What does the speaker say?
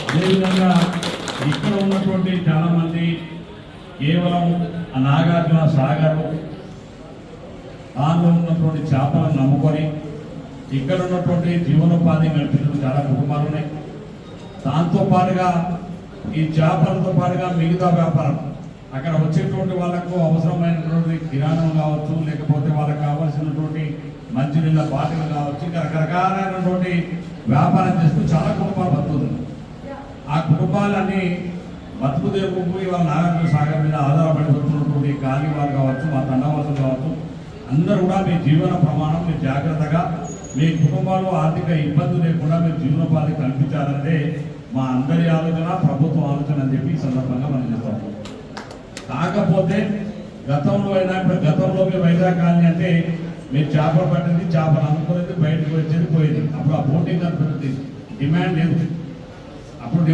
అదేవిధంగా ఇక్కడ ఉన్నటువంటి చాలామంది కేవలం నాగార్జున సాగర్ దానిలో ఉన్నటువంటి చేపలను నమ్ముకొని ఇక్కడ ఉన్నటువంటి జీవనోపాధి నడిపించిన చాలా కుటుంబాలు ఉన్నాయి. దాంతోపాటుగా ఈ చేపలతో పాటుగా మిగతా వ్యాపారం అక్కడ వచ్చేటువంటి వాళ్ళకు అవసరమైనటువంటి కిరాణం కావచ్చు, లేకపోతే వాళ్ళకి కావాల్సినటువంటి మంచినీళ్ళ బాటిల్ కావచ్చు, ఇంకా రకరకాలైనటువంటి వ్యాపారం చేస్తూ చాలా కుటుంబాలు బతుకుతుంది. ఆ కుటుంబాలన్నీ బతుకు తెరుపుకుపోయి వాళ్ళ నాగార్జున సాగర్ మీద ఆధారపడి వస్తున్నటువంటి ఖాళీ వారు కావచ్చు, మా తండవాసులు కావచ్చు, అందరూ కూడా మీ జీవన ప్రమాణం మీరు జాగ్రత్తగా మీ కుటుంబాల్లో ఆర్థిక ఇబ్బంది లేకుండా మీరు జీవనోపాధి కల్పించాలంటే మా అందరి ఆలోచన, ప్రభుత్వం ఆలోచన అని చెప్పి ఈ సందర్భంగా మనం చెప్తాం. కాకపోతే గతంలో అయినా ఇప్పుడు గతంలో మీరు వైజాగ్ కాలనీ అంటే మీరు చేపలు పట్టింది, చేపలు అనుకునేది, బయటకు వచ్చేది, పోయేది. అప్పుడు ఆ బోటింగ్ అంత డిమాండ్ లేదు.